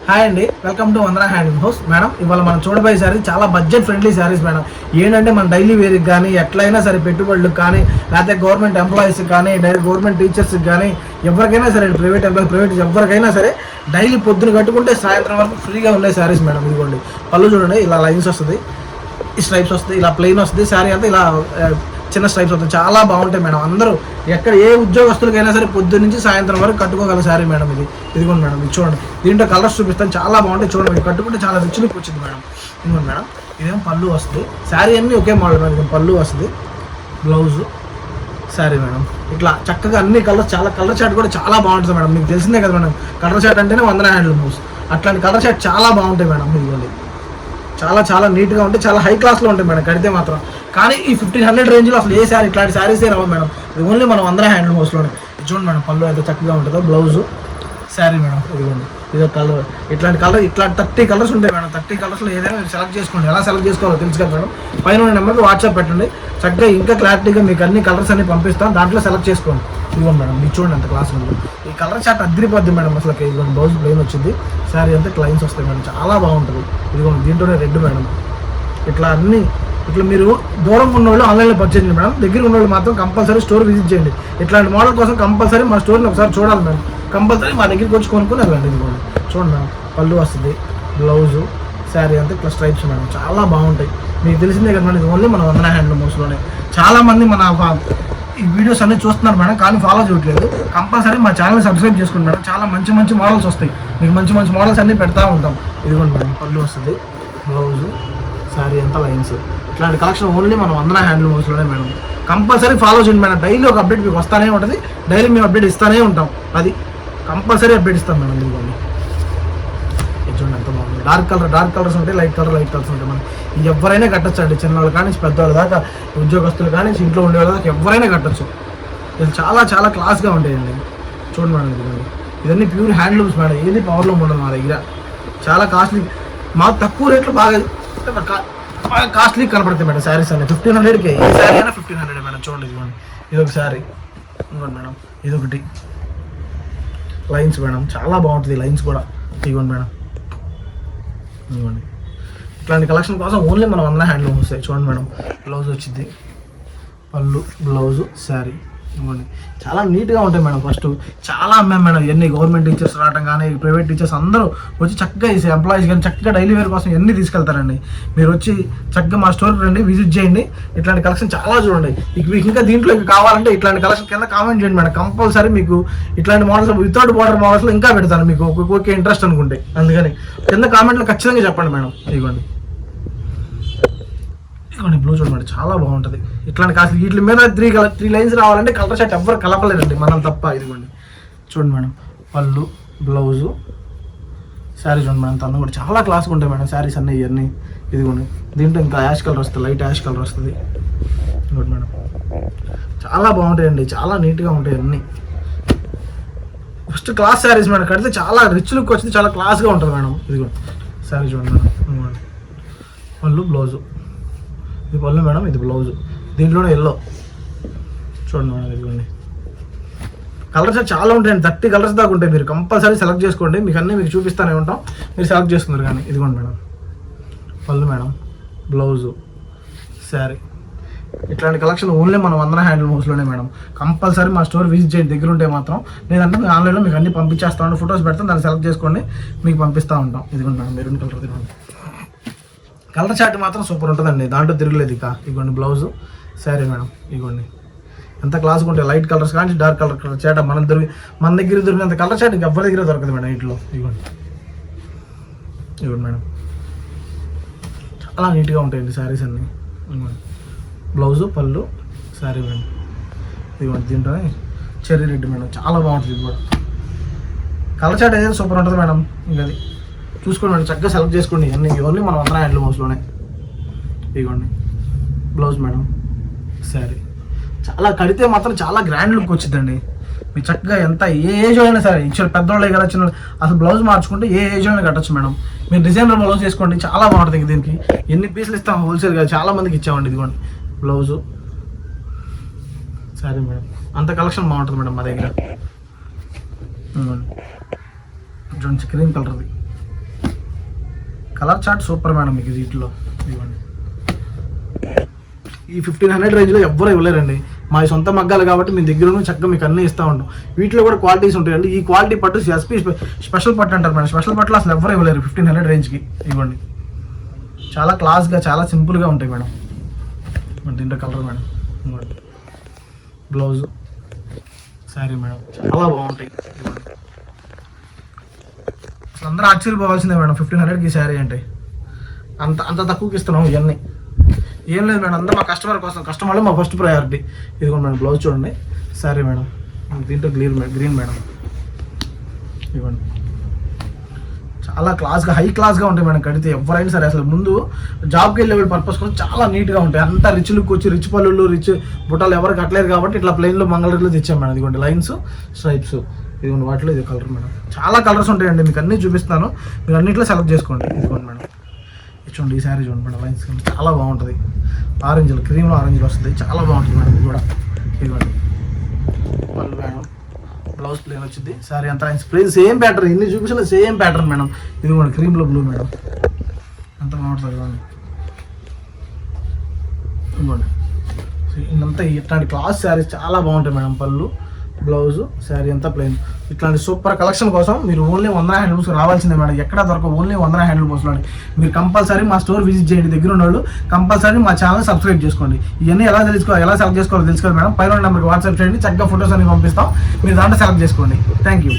Hi అండి, welcome to Vandana handloom house. Madam, ఇవాళ మనం చూడబోయే శారీ చాలా బడ్జెట్ ఫ్రెండ్లీ శారీస్ మేడం. ఏంటంటే మన డైలీ వేర్కి కానీ ఎట్లయినా సరే పెట్టుబడులకు కానీ లేకపోతే గవర్నమెంట్ ఎంప్లాయీస్కి కానీ గవర్నమెంట్ టీచర్స్కి కానీ ఎవరికైనా సరే ప్రైవేట్ ఎవరికైనా సరే డైలీ పొద్దున కట్టుకుంటే సాయంత్రం వరకు ఫ్రీగా ఉండే శారీస్ మేడం. ఇదిగోండి, పళ్ళు చూడండి, ఇలా లైన్స్ వస్తుంది, ఈ స్ట్రైప్స్ వస్తుంది, ఇలా ప్లెయిన్ వస్తుంది. శారీ అంతా ఇలా చిన్న స్ట్రైప్స్ వస్తుంది, చాలా బాగుంటాయి మేడం. అందరూ ఎక్కడ ఏ ఉద్యోగస్తులకైనా సరే పొద్దున్న నుంచి సాయంత్రం వరకు కట్టుకోగల శారీ మేడం. ఇదిగోండి మేడం, ఇది చూడండి. దీంట్లో కలర్స్ చూపిస్తాను, చాలా బాగుంటాయి చూడండి. కట్టుకుంటే చాలా రిచ్ లుక్ వచ్చింది మేడం. ఇదిగోండి మేడం, ఇదేం పళ్ళు వస్తుంది. శారీ అన్నీ ఒకే మోడల్ మేడం. ఇది పళ్ళు వస్తుంది, బ్లౌజు, శారీ మేడం. ఇట్లా చక్కగా అన్ని కలర్స్, చాలా కలర్ చాట్ కూడా చాలా బాగుంటుంది మేడం. మీకు తెలిసిందే కదా మేడం, కలర్ చాట్ అంటేనే వందన హ్యాండ్లూమ్ హౌస్. అట్లాంటి కలర్ చాట్ చాలా బాగుంటాయి మేడం. ఇదిగోండి, చాలా చాలా నీట్గా ఉంటాయి, చాలా హై క్లాస్లో ఉంటాయి మేడం కడితే మాత్రం. కానీ ఈ 1500 రేంజ్లో అసలు ఏ శారీ ఇట్లాంటి శారీసే రావు మేడం. ఇది ఓన్లీ మనం వందన హ్యాండ్లూమ్ హౌస్లోనే. చూడండి మేడం, పళ్ళు ఎంత చక్కగా ఉంటుందో, బ్లౌజు, శారీ మేడం. ఇదిగోండి, ఇదో కలర్, ఇట్లాంటి 30 కలర్స్ ఉంటాయి మేడం. 30 కలర్స్లో ఏదైనా మీరు సెలెక్ట్ చేసుకోండి. ఎలా సెలెక్ట్ చేసుకోవాలో తెలుసు కదా మేడం. పైన ఉన్న నెంబర్కి వాట్సాప్ పెట్టండి, చక్కగా ఇంకా క్లారిటీగా మీకు అన్ని కలర్స్ అన్ని పంపిస్తాం, దాంట్లో సెలెక్ట్ చేసుకోండి. ఇదిగోండి మేడం, మీకు చూడండి ఎంత క్లాస్ ఉంది. ఈ కలర్ చాట్ అద్దరిపోద్ది మేడం అసలు. ఇదిగోండి, బ్లౌజ్ ప్లెయిన్ వచ్చింది, శారీ అంతా క్లైన్స్ వస్తాయి మేడం, చాలా బాగుంటుంది. ఇదిగోండి, దీంట్లోనే రెడ్ మేడం. ఇట్లా అన్ని ఇట్లా మీరు దూరం ఉన్న వాళ్ళు ఆన్లైన్లో పర్చేజ్ చేయండి మేడం. దగ్గర ఉన్న వాళ్ళు మాత్రం కంపల్సరీ స్టోర్ విజిట్ చేయండి. ఇట్లాంటి మోడల్ కోసం కంపల్సరీ మా స్టోర్ని ఒకసారి చూడాలి మేడం. కంపల్సరీ మా దగ్గరికి వచ్చి కొనుక్కొని వెళ్ళండి. ఇదిగోండి చూడండి మేడం, పళ్ళు వస్తుంది, బ్లౌజు, శారీ అంతా ఇట్లా స్ట్రైప్స్ మేడం, చాలా బాగుంటాయి. మీకు తెలిసిందే కదా మేడం, ఇది ఓన్లీ మన వందన హ్యాండ్లూమ్ హౌస్లోనే. చాలామంది మన ఈ వీడియోస్ అన్నీ చూస్తున్నారు మేడం, కానీ ఫాలో చేయట్లేదు. కంపల్సరీ మా ఛానల్ సబ్స్క్రైబ్ చేసుకోండి మేడం. చాలా మంచి మంచి మోడల్స్ వస్తాయి, మీకు మంచి మంచి మోడల్స్ అన్నీ పెడతా ఉంటాం. ఇదిగోండి మేడం, పళ్ళు వస్తుంది, బ్లౌజు, శారీ అంతా లైన్స్. ఇట్లాంటి కలెక్షన్ ఓన్లీ మనం వందన హ్యాండ్లూమ్ హౌస్లోనే మేడం. కంపల్సరీ ఫాలో చేయండి మేడం. డైలీ ఒక అప్డేట్ మీకు వస్తూనే ఉంటుంది, డైలీ మేము అప్డేట్ ఇస్తూనే ఉంటాం. అది కంపల్సరీ అప్డేట్ ఇస్తాం మేడం. ఇదిగోండి, చూడండి ఎంత బాగుంది. డార్క్ కలర్స్ ఉంటాయి, లైట్ కలర్స్ ఉంటాయి. మనం ఎవరైనా కట్టచ్చు అండి, చిన్నవాళ్ళు కానీ పెద్దవాళ్ళ దాకా, ఉద్యోగస్తులు కానీ ఇంట్లో ఉండేవాళ్ళ దాకా ఎవరైనా కట్టచ్చు. ఇది చాలా చాలా క్లాస్గా ఉంటాయండి. చూడండి మేడం, ఇదిగోండి, ఇవన్నీ ప్యూర్ హ్యాండ్లూమ్స్ మేడం. ఏది పవర్లూమ్ ఉండదు మా దగ్గర. చాలా కాస్ట్లీ, మాకు తక్కువ రేట్లో బాగా కాస్ట్లీ కనపడతాయి మేడం శారీస్ అన్నీ. 1500కి ఏ శారీ అయినా 1500 మేడం. చూడండి, ఇదిగోండి, ఇదొక శారీ. ఇదిగోండి మేడం, ఇదొకటి లైన్స్ మేడం, చాలా బాగుంటుంది లైన్స్ కూడా. ఇదిగోండి మేడం, ఇదిగోండి. ఇట్లాంటి కలెక్షన్ కోసం ఓన్లీ మనం వందన హ్యాండ్లూమ్ వస్తాయి. చూడండి మేడం, బ్లౌజ్ వచ్చింది, పళ్ళు, బ్లౌజు, శారీ. ఇవ్వండి, చాలా నీట్గా ఉంటాయి మేడం. ఫస్ట్ చాలా అమ్మాయి మేడం, ఎన్ని గవర్నమెంట్ టీచర్స్ రావడం కానీ ప్రైవేట్ టీచర్స్ అందరూ వచ్చి చక్కగా ఈ ఎంప్లాయీస్ కానీ చక్కగా డైలీ వేర్ కోసం ఎన్ని తీసుకెళ్తారండి. మీరు వచ్చి చక్కగా మా స్టోర్కి రండి, విజిట్ చేయండి. ఇట్లాంటి కలెక్షన్ చాలా చూడండి. మీకు ఇంకా దీంట్లో కావాలంటే ఇట్లాంటి కలెక్షన్ కింద కామెంట్ చేయండి మేడం. కంపల్సరీ మీకు ఇట్లాంటి మోడల్స్, వితౌట్ బార్డర్ మోడల్స్లో ఇంకా పెడతాను మీకు ఓకే ఇంట్రెస్ట్ అనుకుంటే. అందుకని కింద కామెంట్లో ఖచ్చితంగా చెప్పండి మేడం. ఇదిగోండి, ఇదిగోండి బ్లూ చూడండి, చాలా బాగుంటుంది. ఇట్లాంటి కాస్త వీటి మీద 3 లైన్స్ రావాలంటే కలర్ షర్ట్ ఎవ్వరు కలపలేదండి, మనం తప్ప. ఇదిగోండి చూడండి మేడం, పళ్ళు, బ్లౌజు, శారీ చూడండి మేడం. తను కూడా చాలా క్లాస్గా ఉంటాయి మేడం శారీస్ అన్నీ ఇవన్నీ. ఇదిగోండి, దీంట్లో ఇంకా యాష్ కలర్ వస్తుంది, లైట్ యాష్ కలర్ వస్తుంది. ఇదిగోండి మేడం, చాలా బాగుంటాయండి, చాలా నీట్గా ఉంటాయి అన్నీ. ఫస్ట్ క్లాస్ శారీస్ మేడం, కడితే చాలా రిచ్ లుక్ వచ్చింది, చాలా క్లాస్గా ఉంటుంది మేడం. ఇదిగోండి శారీ చూడండి మేడం, ఇదిగోండి పళ్ళు, బ్లౌజు, ఇది పళ్ళు మేడం, ఇది బ్లౌజు. దీంట్లోనే ఎల్లో చూడండి మేడం. ఇదిగోండి, కలర్స్ చాలా ఉంటాయండి, 30 కలర్స్ దాకా ఉంటాయి. మీరు కంపల్సరీ సెలెక్ట్ చేసుకోండి, మీకు అన్నీ మీకు చూపిస్తూనే ఉంటాం, మీరు సెలెక్ట్ చేసుకున్నారు కానీ. ఇదిగోండి మేడం, పళ్ళు మేడం, బ్లౌజు, శారీ. ఇట్లాంటి కలెక్షన్ ఓన్లీ మనం వందన హ్యాండ్లూమ్ హౌస్లోనే మేడం. కంపల్సరీ మా స్టోర్ విజిట్ చేయండి దగ్గర ఉంటే మాత్రం. లేదంటే మేము ఆన్లైన్లో మీకు అన్ని పంపించేస్తాం, ఫొటోస్ పెడతాం, దాన్ని సెలెక్ట్ చేసుకోండి, మీకు పంపిస్తూ ఉంటాం. ఇదిగోండి మేడం, మెరూన్ కలర్. ఇదిగోండి, కలర్ చాట్ మాత్రం సూపర్ ఉంటుందండి, దాంట్లో తిరగలేదు ఇక. ఇదిగోండి బ్లౌజు, శారీ మేడం. ఇదిగోండి ఎంత క్లాస్గా ఉంటాయి, లైట్ కలర్స్ కానీ డార్క్ కలర్ చాట్ మన దగ్గర దొరికినంత కలర్ చాట్ ఇంకా ఎవరి దగ్గర దొరకదు మేడం ఇంట్లో. ఇదిగోండి, ఇదిగోండి మేడం, చాలా నీట్గా ఉంటాయండి శారీస్ అన్నీ. ఇదిగోండి బ్లౌజు, పళ్ళు, శారీ మేడం. ఇదిగోండి, దీంట్లోనే చెర్రీ రెడ్ మేడం, చాలా బాగుంటుంది. ఇది కూడా కలర్ చాట్ అయితే సూపర్ ఉంటుంది మేడం. ఇంకా అది చూసుకోండి మేడం, చక్కగా సెలెక్ట్ చేసుకోండి అన్నీ. ఓన్లీ మన వందన హ్యాండ్లూమ్ హౌస్లోనే. ఇదిగోండి బ్లౌజ్ మేడం, శారీ. చాలా కడితే మాత్రం చాలా గ్రాండ్ లుక్ వచ్చిందండి. మీరు చక్కగా ఎంత ఏ ఏజ్ అయినా సరే, ఇచ్చిన పెద్దవాళ్ళే కదా, చిన్న అసలు బ్లౌజ్ మార్చుకుంటే ఏ ఏజ్ అయినా కట్టచ్చు మేడం. మీరు డిజైనర్ బ్లౌజ్ చేసుకోండి, చాలా బాగుంటుంది. దీనికి ఎన్ని పీసులు ఇస్తాం హోల్సేల్గా, చాలా మందికి ఇచ్చామండి. ఇదిగోండి బ్లౌజు, శారీ మేడం, అంత కలెక్షన్ బాగుంటుంది మేడం మా దగ్గర. చూడండి, క్రీమ్ కలర్ది. కలర్ చార్ట్ సూపర్ మేడం మీకు వీటిలో. ఇవ్వండి ఈ 1500 రేంజ్లో ఎవ్వరు ఇవ్వలేరండి. మా సొంత మగ్గాలు కాబట్టి మీ దగ్గర చక్కగా మీకు అన్నీ ఇస్తూ ఉంటాం. వీటిలో కూడా క్వాలిటీస్ ఉంటాయండి. ఈ క్వాలిటీ పట్టు ఎస్పీ స్పెషల్ పట్టు అంటారు మేడం. స్పెషల్ పట్టులో అసలు ఎవ్వరు ఇవ్వలేరు 1500 రేంజ్కి. ఇవ్వండి చాలా క్లాస్గా చాలా సింపుల్గా ఉంటాయి మేడం. దీంట్లో కలర్ మేడం. ఇవ్వండి బ్లౌజ్ శారీ మేడం చాలా బాగుంటాయి. అసలు అందరూ ఆశ్చర్యపోవాల్సిందే మేడం 1500కి శారీ అంటే. అంత తక్కువకి ఇస్తున్నాం ఇవన్నీ. ఏం లేదు మేడం, అందరూ మా కస్టమర్ కోసం, కస్టమర్లో మా ఫస్ట్ ప్రయారిటీ. ఇదిగోండి మేడం బ్లౌజ్ చూడండి, శారీ మేడం. దీంట్లో గ్రీన్ మేడం. ఇవ్వండి చాలా క్లాస్గా హై క్లాస్గా ఉంటాయి మేడం. కడితే ఎవరైనా సరే అసలు ముందు జాబ్కి వెళ్ళే పర్పస్ కోసం చాలా నీట్గా ఉంటాయి. అంతా రిచ్ లుక్ వచ్చి రిచ్ పళ్ళు రిచ్ బుట్టాలు ఎవరు కట్టలేరు కాబట్టి ఇట్లా ప్లెయిన్లో మంగళగిరిలో తెచ్చాం మేడం. ఇదిగోండి లైన్స్ స్ట్రైప్స్, ఇదిగోండి వాటిలో ఇది కలర్ మేడం. చాలా కలర్స్ ఉంటాయండి, మీకు అన్నీ చూపిస్తాను, మీరు అన్నింటిలో సెలెక్ట్ చేసుకోండి. ఇదిగోండి మేడం చూడండి, ఈ శారీ చూడండి మేడం, లైన్స్ చాలా బాగుంటుంది. ఆరెంజ్లో క్రీమ్లో ఆరెంజ్లో వస్తుంది, చాలా బాగుంటుంది మేడం. ఇది కూడా ఇదిగోండి పళ్ళు మేడం, బ్లౌజ్ ప్లేన్ వచ్చింది, శారీ అంతా ప్లేన్ సేమ్ ప్యాటర్న్. ఇన్ని చూపించిన సేమ్ ప్యాటర్న్ మేడం. ఇదిగోండి క్రీమ్లో బ్లూ మేడం, అంత బాగుంటుంది. ఇదిగోండి ఇదిగోండి ఇదంతా ఇట్లాంటి క్లాస్ శారీస్ చాలా బాగుంటాయి మేడం. పళ్ళు బ్లౌజ్ శారీ అంతా ప్లెయిన్. ఇట్లాంటి సూపర్ కలెక్షన్ కోసం మీరు ఓన్లీ వందన హ్యాండ్లూమ్స్ రావాల్సిందే మేడం. ఎక్కడ దొరకవు, ఓన్లీ వందన హ్యాండ్లూమ్స్. మీరు కంపల్సరీ మా స్టోర్ విజిట్ చేయండి. దగ్గర ఉన్నవాళ్ళు కంపల్సరీ మా ఛానల్ సబ్స్క్రైబ్ చేసుకోండి. ఇవన్నీ ఎలా సెలెక్ట్ చేసుకోవాలో తెలుసుకోవాలి మేడం. పైన నెంబర్కి వాట్సాప్ చేయండి, చక్కగా ఫొటోస్ అన్ని పంపిస్తాం, మీరు దాంట్లో సెలెక్ట్ చేసుకోండి. Thank you.